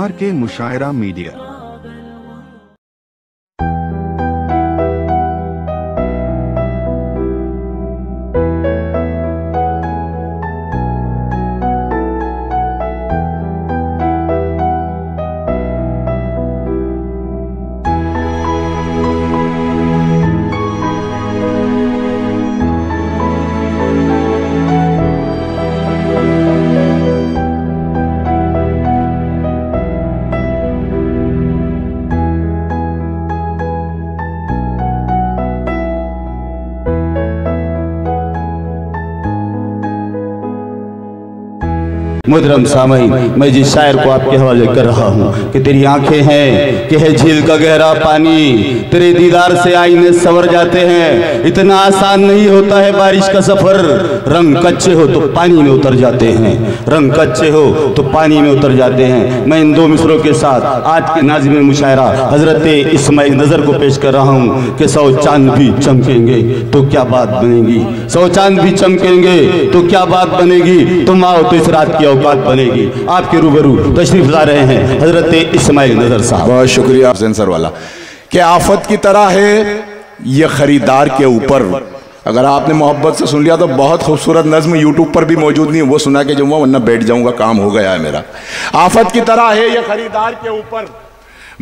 RK मुशायरा media. मुहतरम सामईन, मैं जिस शायर को आपके हवाले कर रहा हूँ कि तेरी आंखें हैं कि है झील का गहरा पानी, तेरे दीदार से आईने संवर जाते हैं। इतना आसान नहीं होता है बारिश का सफर, रंग कच्चे हो तो पानी में उतर जाते हैं, रंग कच्चे हो तो पानी में उतर जाते हैं। मैं इन दो मिसरों के साथ आज के नाज़िम मुशायरा हजरत इस्माइल नजर को पेश कर रहा हूँ कि 100 चांद भी चमकेंगे तो क्या बात बनेगी, 100 चांद भी चमकेंगे तो क्या बात बनेगी, तुम आओ तो इस रात की औकात बनेगी। आपके रूबरू तशरीफ ला रहे हैं हजरत इस्माइल नजर साहब। बहुत शुक्रिया सेंसर वाला। कि आफत की तरह है ये खरीदार के ऊपर। अगर आपने मोहब्बत से सुन लिया तो बहुत खूबसूरत नज्म यूट्यूब पर भी मौजूद नहीं, वो सुना के जाऊंगा वरना बैठ जाऊंगा, काम हो गया है मेरा। आफत की तरह है ये खरीदार के ऊपर,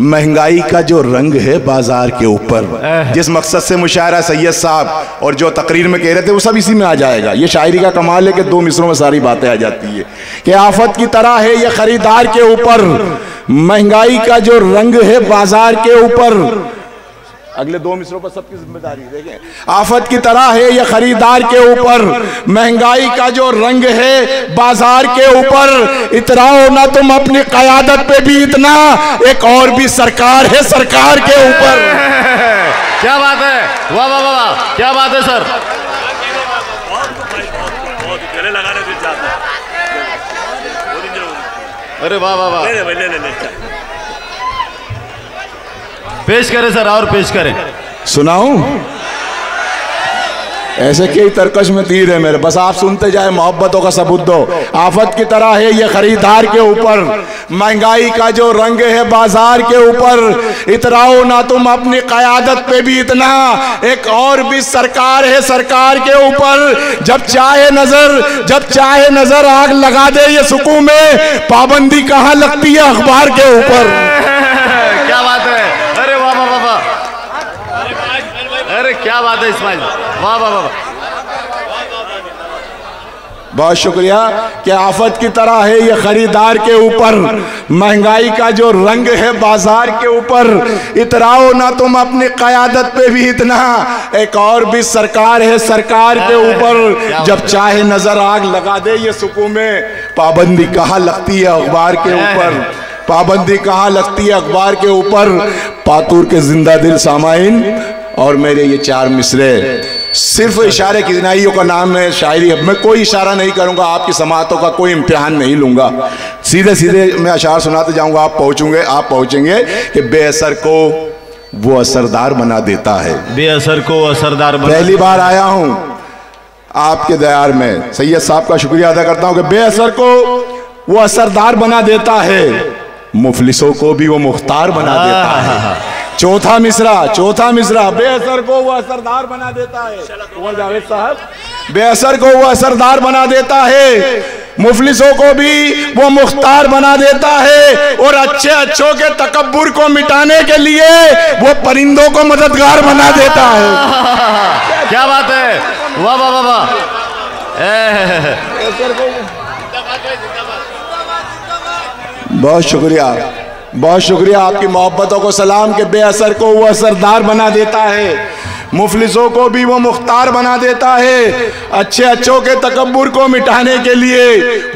महंगाई का जो रंग है बाजार के ऊपर। जिस मकसद से मुशायरा सैयद साहब और जो तकरीर में कह रहे थे वो सब इसी में आ जाएगा। ये शायरी का कमाल है कि 2 मिसरों में सारी बातें आ जाती है। कि आफत की तरह है ये खरीदार के ऊपर, महंगाई का जो रंग है बाजार के ऊपर। अगले 2 मिसरों पर सबकी जिम्मेदारी देखें। आफत की तरह है ये खरीदार के ऊपर, महंगाई का जो रंग है बाजार के ऊपर। इतराओ ना तुम अपनी क़यादत पे भी इतना, एक और भी सरकार है सरकार के ऊपर। क्या बात है, वाह वाह वाह, क्या बात है सर। अरे वाह वाह वाह, पेश करें सर, और पेश करें। सुनाऊं? ऐसे कई तरकश में तीर है मेरे, बस आप सुनते जाए, मोहब्बतों का सबूत दो। आफत की तरह है ये खरीदार के ऊपर, महंगाई का जो रंग है बाजार के ऊपर। इतराओ ना तुम अपनी क़यादत पे भी इतना, एक और भी सरकार है सरकार के ऊपर। जब चाहे नजर आग लगा दे ये सुकून में, पाबंदी कहाँ लगती है अखबार के ऊपर। क्या बात है, अरे वाह वाह वाह, अरे क्या बात है इस्माइल, वाह वाह वाह। बहुत शुक्रिया। कि आफत की तरह है ये खरीदार के ऊपर, महंगाई का जो रंग है बाजार के ऊपर। इतराओ ना तुम अपनी क़यादत पे भी इतना, एक और भी सरकार है सरकार के ऊपर। जब चाहे नजर आग लगा दे ये सुकून में, पाबंदी कहाँ लगती है अखबार के ऊपर, पाबंदी कहाँ लगती है अखबार के ऊपर। पातूर के जिंदा दिल सामाइन और मेरे ये 4 मिसरे सिर्फ इशारे की जिनाइयों का नाम है शायरी। अब मैं कोई इशारा नहीं करूंगा, आपकी समातों का कोई इम्तिहान नहीं लूंगा, सीधे सीधे मैं अशार सुनाते जाऊंगा, आप पहुंचेंगे कि बेअसर को वो असरदार बना देता है। बेअसर को असरदार बना। पहली बार आया हूं आपके दयार में, सैयद साहब का शुक्रिया अदा करता हूं कि बेअसर को वो असरदार बना देता है, मुफलिसों को भी वो मुख्तार बना देता है। चौथा मिसरा, बेअसर को वो असरदार बना देता है। जावेद साहब, बेअसर को वो असरदार बना देता है, मुफलिसों को भी वो मुख्तार बना देता है। और अच्छों के तकब्बुर को मिटाने के लिए वो परिंदों को मददगार बना देता है। क्या बात है, वाह वाह वाह वाह। बहुत शुक्रिया आपकी मोहब्बतों को सलाम। के बेअसर को वो असरदार बना देता है, मुफलिसों को भी वो मुख्तार बना देता है। अच्छों के तकब्बुर को मिटाने के लिए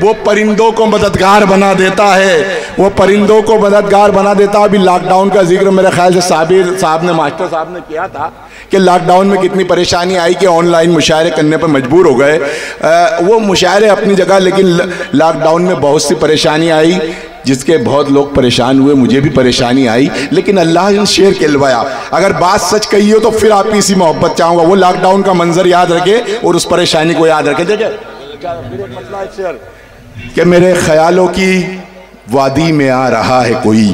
वो परिंदों को मददगार बना देता है, वो परिंदों को मददगार बना देता है। अभी लॉकडाउन का जिक्र मेरे ख्याल से साबिर साहब ने, मास्टर साहब ने किया था कि लॉकडाउन में कितनी परेशानी आई कि ऑनलाइन मुशायरे करने पर मजबूर हो गए। वो मुशायरे अपनी जगह, लेकिन लॉकडाउन में बहुत सी परेशानी आई। जिसके बहुत लोग परेशान हुए, मुझे भी परेशानी आई, लेकिन अल्लाह ने शेर कहलवाया। अगर बात सच कही हो तो फिर आपकी इसी मोहब्बत चाहूँगा। वो लॉकडाउन का मंजर याद रखे और उस परेशानी को याद रखे। देखिए कि मेरे ख्यालों की वादी में आ रहा है कोई,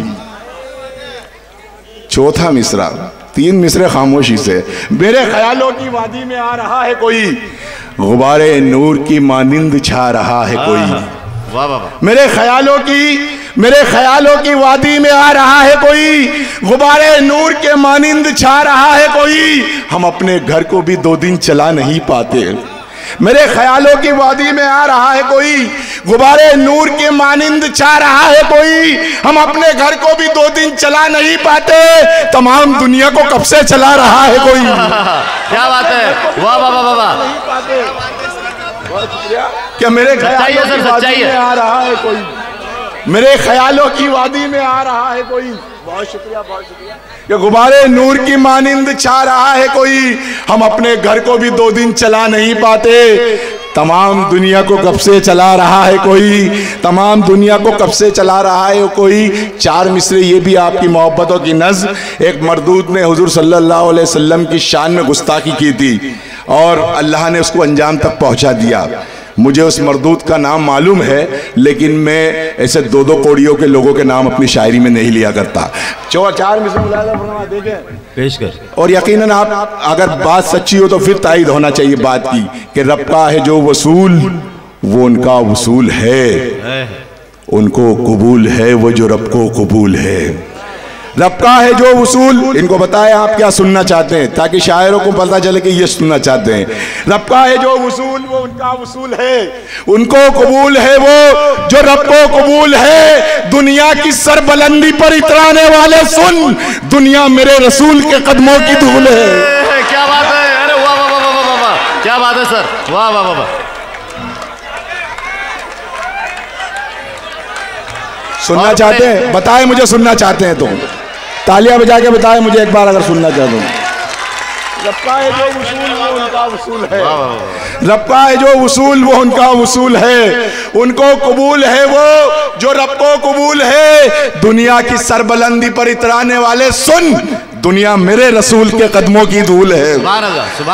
चौथा मिसरा, 3 मिसरे खामोशी से। मेरे ख्यालों की वादी में आ रहा है कोई, गुबारे नूर की मानिंद छा रहा है कोई। मेरे ख्यालों की वादी में आ रहा है कोई, गुबारे नूर के मानिंद छा रहा है कोई। हम अपने घर को भी 2 दिन चला नहीं पाते। मेरे ख्यालों की वादी में आ रहा है कोई, गुबारे नूर के मानिंद छा रहा है कोई। हम अपने घर को भी 2 दिन चला नहीं पाते, तमाम दुनिया को कब से चला रहा है कोई। क्या बात है, वाह वाह वाह वाह। क्या मेरे ख्यालों की वादी में आ रहा है कोई, मेरे ख्यालों की वादी में आ रहा है कोई। बहुत शुक्रिया, बहुत शुक्रिया। कि गुबारे नूर की मानिंद छा रहा है कोई। हम अपने घर को भी 2 दिन चला नहीं पाते, तमाम दुनिया को कब से चला रहा है कोई। तमाम दुनिया को कब से चला रहा है कोई। 4 मिसरे ये भी आपकी मोहब्बतों की नज़्म। एक मरदूद ने हुजूर सल्लल्लाहु अलैहि वसल्लम की शान में गुस्ताखी की थी और अल्लाह ने उसको अंजाम तक पहुंचा दिया। मुझे उस मरदूद का नाम मालूम है, लेकिन मैं ऐसे 2-2 कोड़ियों के लोगों के नाम अपनी शायरी में नहीं लिया करता। 4 मिसरे देखें पेश कर। और यकीनन आप अगर बात सच्ची हो तो फिर तायद होना चाहिए बात की कि रब का है जो वसूल वो उनका वसूल है, उनको कबूल है वो जो रब को कबूल है। रब का है जो वसूल, इनको बताएं आप क्या सुनना चाहते हैं ताकि शायरों को पता चले कि ये सुनना चाहते हैं। रब का है जो वसूल वो उनका वसूल है, उनको कबूल है वो जो रब को कबूल है। दुनिया की सरबलंदी पर इतराने वाले सुन, दुनिया मेरे रसूल के कदमों की धूल है। क्या बात है, अरे वाह वाह वाह वाह वाह, क्या बात है सर, वाह वाह वाह। सुनना चाहते हैं, बताएं मुझे सुनना चाहते हैं तो तालियां बजा के बताएं मुझे एक बार अगर सुनना चाहते हो। रब का है जो वसूल वो उनका वसूल है, रब का है जो वसूल वो उनका वसूल है। उनको कबूल है वो जो रब को कबूल है। दुनिया की सरबलंदी पर इतराने वाले सुन, दुनिया मेरे रसूल के कदमों की धूल है।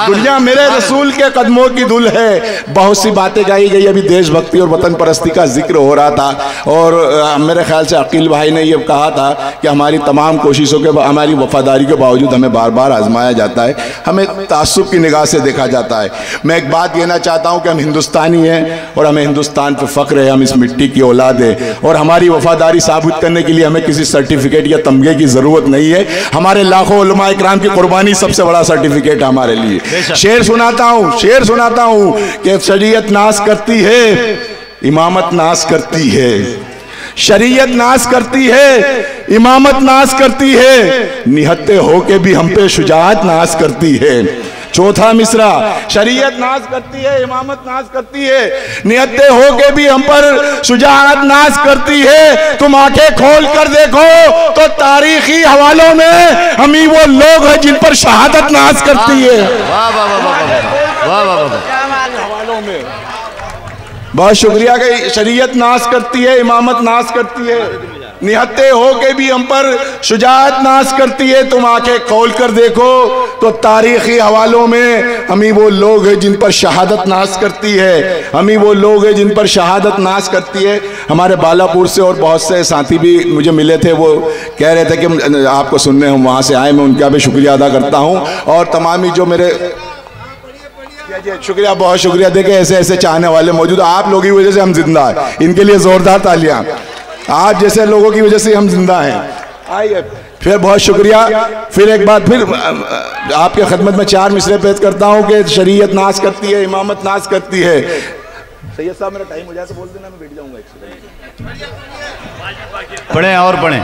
दुनिया मेरे रसूल के कदमों की धूल है। बहुत सी बातें गाई गई, अभी देशभक्ति और वतन परस्ती का जिक्र हो रहा था और मेरे ख्याल से अकील भाई ने ये कहा था कि हमारी तमाम कोशिशों के, हमारी वफादारी के बावजूद हमें बार बार आजमाया जाता है, हमें तासुब की निगाह से देखा जाता है। मैं एक बात कहना चाहता हूँ कि हम हिंदुस्तानी हैं और हमें हिंदुस्तान पर फ़ख्र है, हम इस मिट्टी की औलाद है और हमारी वफादारी साबित करने के लिए हमें किसी सर्टिफिकेट या तमगे की ज़रूरत नहीं है। हमारे लाखों उलमा इकराम की कुर्बानी सबसे बड़ा सर्टिफिकेट है हमारे लिए। शेर सुनाता हूँ कि शरीयत नाश करती है, इमामत नाश करती है। शरीयत नाश करती है, इमामत नाश करती है, निहत्ते होके भी हम पे शुजाअत नाश करती है। चौथा मिसरा, शरीयत नाश करती है, इमामत नाश करती है, नियत्ते होके भी हम पर शुजाअत नाश करती है। तुम आंखें खोल कर देखो तो तारीखी हवालों में हम ही वो लोग हैं जिन पर शहादत नाश करती है। हवालों में बहुत शुक्रिया कि शरीयत नाश करती है, इमामत नाश करती है, निहत्ते हो के भी हम पर शुजाअत नाश करती है। तुम आंखें खोल कर देखो तो तारीखी हवालों में हम ही वो लोग हैं जिन पर शहादत नाश करती है, हम ही वो लोग हैं जिन पर शहादत नाश करती है। हमारे बालापुर से और बहुत से साथी भी मुझे मिले थे, वो कह रहे थे कि आपको सुनने हम वहाँ से आए, मैं उनका भी शुक्रिया अदा करता हूँ। और तमाम ही जो मेरे शुक्रिया, बहुत शुक्रिया। देखे ऐसे ऐसे चाहने वाले मौजूद, आप लोगों की वजह से हम जिंदा हैं, इनके लिए जोरदार तालियां। आप जैसे लोगों की वजह से हम जिंदा हैं। आइए फिर बहुत शुक्रिया। फिर एक बार फिर आपके खिदमत में 4 मिसरे पेश करता हूं कि शरीयत नाश करती है, इमामत नाश करती है। सैयद साहब मेरा टाइम हो जाए तो बोल देना, मैं बैठ जाऊंगा। पढ़े और पढ़े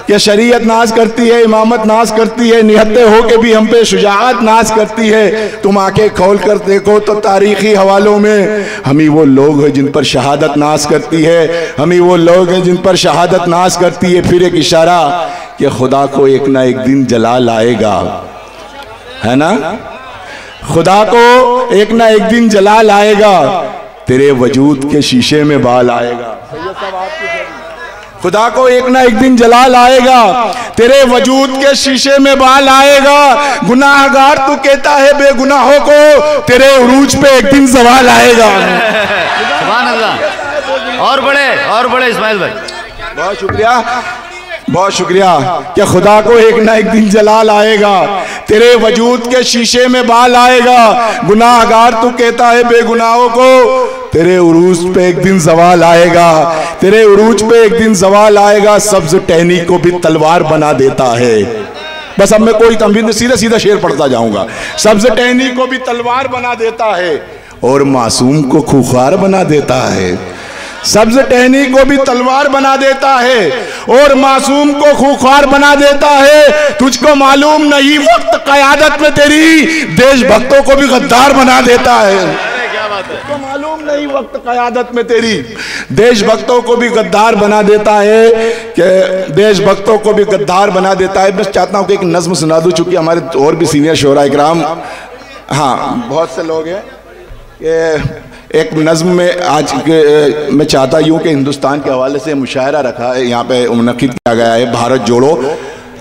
कि शरीयत नाश करती है, इमामत नाश करती है, निहत्ते हो के भी हम पे शुजाअत नाश करती है। तुम आंखें खोल कर देखो तो तारीखी हवालों में हम ही वो लोग हैं जिन पर शहादत नाश करती है, हम ही वो लोग हैं जिन पर शहादत नाश करती है। फिर एक इशारा कि खुदा को एक ना एक दिन जलाल आएगा, है ना, खुदा को एक ना एक दिन जलाल आएगा, तेरे वजूद के शीशे में बाल आएगा। खुदा को एक ना एक दिन जलाल आएगा, तेरे वजूद के शीशे में बाल आएगा। गुनाहगार तू कहता है बेगुनाहों को, तेरे उरूज पे एक दिन सवाल आएगा। सुभान अल्लाह। और बड़े इस्माइल भाई, बहुत शुक्रिया, बहुत शुक्रिया। कि खुदा को एक ना एक दिन जलाल आएगा, तेरे वजूद के शीशे में बाल आएगा। गुनाहगार तू कहता है बेगुनाहों को, तेरे उरूज पे एक दिन सवाल आएगा, तेरे उरूज पे एक दिन सवाल आएगा। सब्ज टहनी को भी तलवार बना देता है। बस अब मैं कोई तंबीह सीधा सीधा शेर पढ़ता जाऊंगा। सब्ज टहनी को भी तलवार बना देता है और मासूम को खूंखार बना देता है। सब्ज टहनी को भी तलवार बना देता है और मासूम को खूंखार बना देता है। तुझको मालूम नहीं वक्त क़यादत में तेरी देशभक्तों को भी गद्दार बना देता है। तुझको मालूम नहीं वक्त क़यादत में तेरी देशभक्तों को भी गद्दार बना देता है, कि देशभक्तों को भी गद्दार बना देता है। मैं चाहता हूँ कि एक नज्म सुना दूँ, चूंकि हमारे और भी सीनियर शोरा इकराम, हाँ बहुत से लोग हैं, कि एक नज्म में आज मैं चाहता हूँ कि हिंदुस्तान के हवाले से मुशायरा रखा है, यहाँ पे मुनक़िद किया गया है, भारत जोड़ो।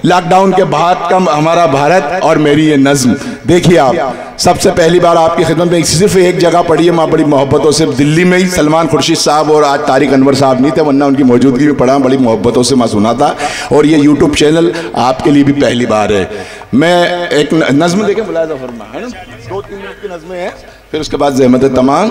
लॉकडाउन के बाद का हमारा भारत और मेरी ये नज्म देखिए आप। सबसे पहली बार आपकी खिदमत में सिर्फ एक जगह पढ़ी है, मैं बड़ी मोहब्बतों से दिल्ली में ही सलमान खुर्शीद साहब और आज तारिक अनवर साहब नहीं थे, वरना उनकी मौजूदगी में पढ़ा, बड़ी मोहब्बतों से मैं सुना था। और ये यूट्यूब चैनल आपके लिए भी पहली बार है। मैं एक नज्म देखें, मुलाहिज़ा फरमा है ना, 2-3 मिनट की नज्में हैं, फिर उसके बाद ज़हमत तमाम।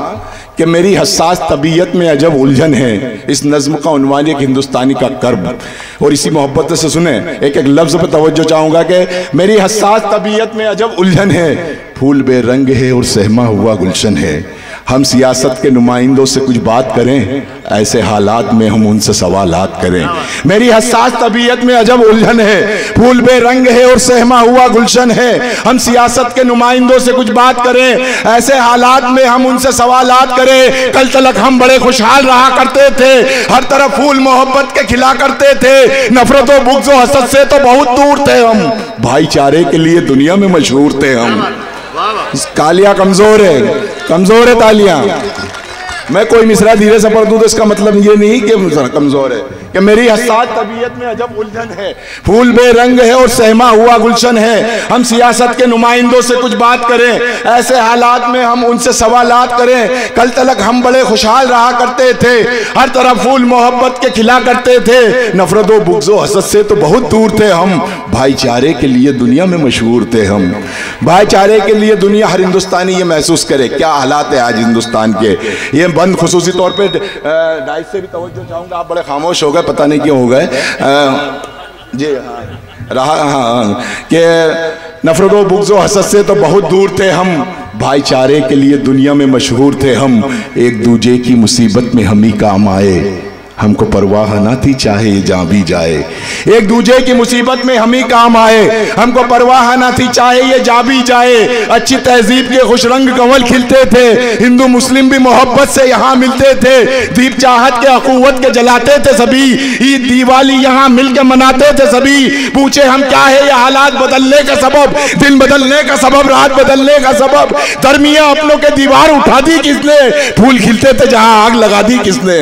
कि मेरी हसास तबीयत में अजब उलझन है, इस नज्म का उन्वान एक हिंदुस्तानी का कर्ब। और इसी मोहब्बत से सुने, एक एक लफ्ज़ पर तवज्जो चाहूँगा कि मेरी हसास तबीयत में अजब उलझन है, फूल बेरंग है और सहमा हुआ गुलशन है। हम सियासत के नुमाइंदों से कुछ बात करें, ऐसे हालात में हम उनसे सवालात करें। मेरी हसास तबीयत में अजब उलझन है, फूल बेरंग है और सहमा हुआ गुलशन है। हम सियासत के नुमाइंदों से कुछ बात करें, ऐसे हालात में हम उनसे सवालात करें। कल तलक हम बड़े खुशहाल रहा करते थे, हर तरफ फूल मोहब्बत के खिला करते थे। नफरतों बुग़्ज़ और हसद से तो बहुत दूर थे हम, भाईचारे के लिए दुनिया में मशहूर थे हम। तालियां कमजोर है तालियां। मैं कोई मिसरा धीरे से पढ़ दूं तो इसका मतलब ये नहीं कि कमजोर है, कि मेरी हसास तबीयत में अजब उलझन है, फूल बेरंग है और सहमा हुआ गुलशन है। हम सियासत के नुमाइंदों से कुछ बात करें, ऐसे हालात में हम उनसे सवालात करें। कल तलक हम बड़े खुशहाल रहा करते थे, हर तरफ फूल मोहब्बत के खिला करते थे। नफरतों बुग़्ज़ और हसद से तो बहुत दूर थे हम, भाईचारे के लिए दुनिया में मशहूर थे हम। भाईचारे के लिए दुनिया, हर हिंदुस्तानी ये महसूस करे क्या हालात है आज हिंदुस्तान के। ये बंद खुसूसी तौर पे डाइस से भी तवज्जो चाहूँगा, आप बड़े खामोश हो गए, पता नहीं क्यों हो गए जी। हाँ रहा, हाँ कि नफरतों बुग़्ज़ और हसद से तो बहुत दूर थे हम, भाईचारे के लिए दुनिया में मशहूर थे हम। एक दूजे की मुसीबत में हम ही काम आए, हमको परवाह ना थी चाहे ये जहाँ भी जाए। एक दूजे की मुसीबत में हम ही काम आए, हमको परवाह ना थी चाहे ये जहाँ भी जाए। अच्छी तहजीब के खुश रंग कंवल खिलते थे, हिंदू मुस्लिम भी मोहब्बत से यहाँ मिलते थे। दीप चाहत के अखुवत के जलाते थे सभी, ईद दिवाली यहाँ मिल के मनाते थे सभी। पूछे हम क्या है ये हालात बदलने का सबब, दिन बदलने का सबब, रात बदलने का सबब। दरमिया अपनों के दीवार उठा दी किसने, फूल खिलते थे जहाँ आग लगा दी किसने।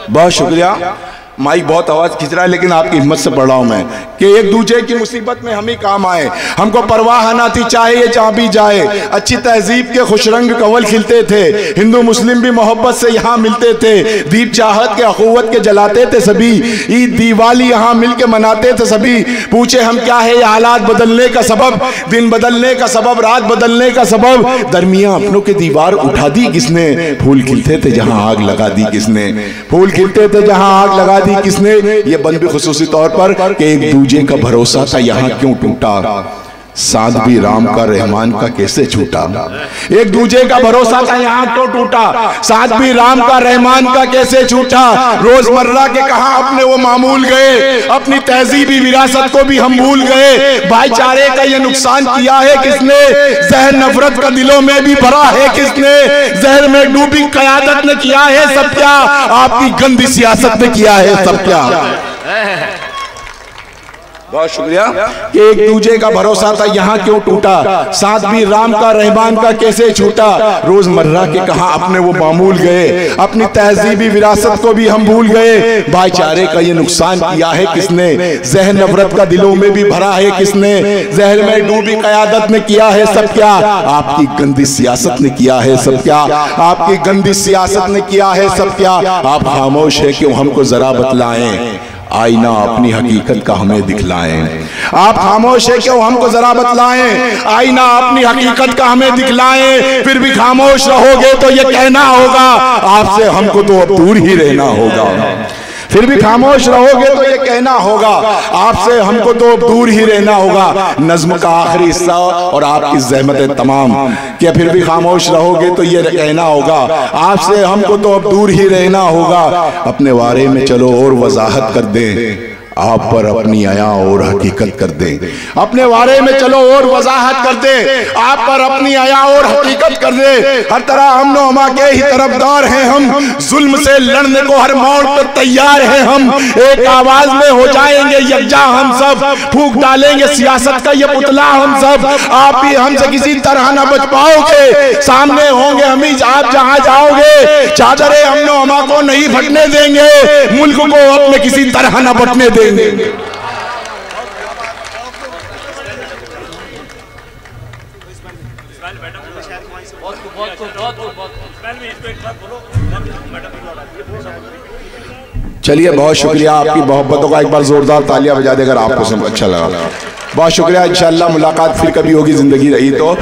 बहुत शुक्रिया। माइक बहुत आवाज खींच रहा है लेकिन आपकी हिम्मत से पढ़ रहा हूं मैं, कि एक दूसरे की मुसीबत में हम ही काम आए, हमको परवाह ना थी चाहे ये जहाँ भी जाए। अच्छी तहजीब के खुश रंग कंवल खिलते थे, हिंदू मुस्लिम भी मोहब्बत से यहाँ मिलते थे। दीप चाहत के अखुवत के जलाते थे सभी, ईद दिवाली यहाँ मिल के मनाते थे सभी। पूछे हम क्या है ये हालात बदलने का सबब, दिन बदलने का सबब, रात बदलने का सबब। दरमिया अपनों के दीवार उठा दी किसने, फूल खिलते थे जहाँ आग लगा दी किसने। फूल खिलते थे जहाँ आग लगा दी किसने। ये बंद भी खुसूसी तौर पर कि एक दूजे का भरोसा था यहाँ क्यों टूटा, साथ भी राम का रहमान का कैसे छूटा। एक दूजे का भरोसा था यहाँ क्यों टूटा, साथ भी राम का रहमान का कैसे छूटा। रोजमर्रा के कहाँ अपने वो मामूल गए, अपनी तहजीबी विरासत को भी हम भूल गए। भाईचारे का ये नुकसान किया है किसने, जहर नफरत का दिलों में भी भरा है किसने। जहर में डूबी क़यादत ने किया है सब क्या, आपकी गंदी सियासत ने किया है सब क्या। बहुत शुक्रिया कि एक दूजे का भरोसा था यहाँ क्यों टूटा, साथ भी राम का रहमान का कैसे छूटा। रोजमर्रा के कहा अपने वो मामूल गए, अपनी तहजीबी विरासत को भी हम भूल गए। भाईचारे का ये नुकसान किया है किसने, जहर नफरत का दिलों में भी भरा है किसने, जहर में डूबी क़यादत ने किया है सब क्या, आपकी गंदी सियासत ने किया है सब क्या, आपकी गंदी सियासत ने किया है सब क्या। आप खामोश है क्यों, हमको जरा बतलाएं, आईना अपनी हकीकत का हमें दिखलाएं। आप खामोश है क्यों, हमको जरा बतलाएं, आईना अपनी हकीकत का हमें दिखलाएं। फिर भी खामोश रहोगे तो ये कहना होगा आपसे हमको तो अब दूर ही रहना होगा। फिर भी खामोश रहोगे तो ये कहना होगा आपसे हमको तो दूर ही रहना होगा। नज्म का आखिरी हिस्सा और आपकी ज़हमत तमाम, क्या फिर भी खामोश रहोगे तो ये कहना होगा आपसे हमको तो अब दूर ही रहना होगा। अपने बारे में चलो और वजाहत कर दें, आप पर अपनी आया और हकीकत कर दे। अपने बारे में चलो और वजाहत कर दे, आप पर अपनी आया और हकीकत कर दे। हर तरह हम अमा के ही तरफदार हैं हम, जुल्म से लड़ने को हर मोड़ पर तैयार हैं हम। एक आवाज में हो जाएंगे यकजा हम सब, फूंक डालेंगे सियासत का ये पुतला हम सब। आप भी हमसे किसी तरह न बच पाओगे, सामने होंगे हम ही आप जहां जाओगे। चादरे हम अमा को नहीं फटने देंगे, मुल्क को अपने किसी तरह न बटने देंगे। चलिए बहुत शुक्रिया, आपकी मोहब्बतों का एक बार जोरदार तालियां बजा देकर आपको सब अच्छा लगा। बहुत शुक्रिया, इंशाअल्लाह मुलाकात फिर कभी होगी, जिंदगी रही तो।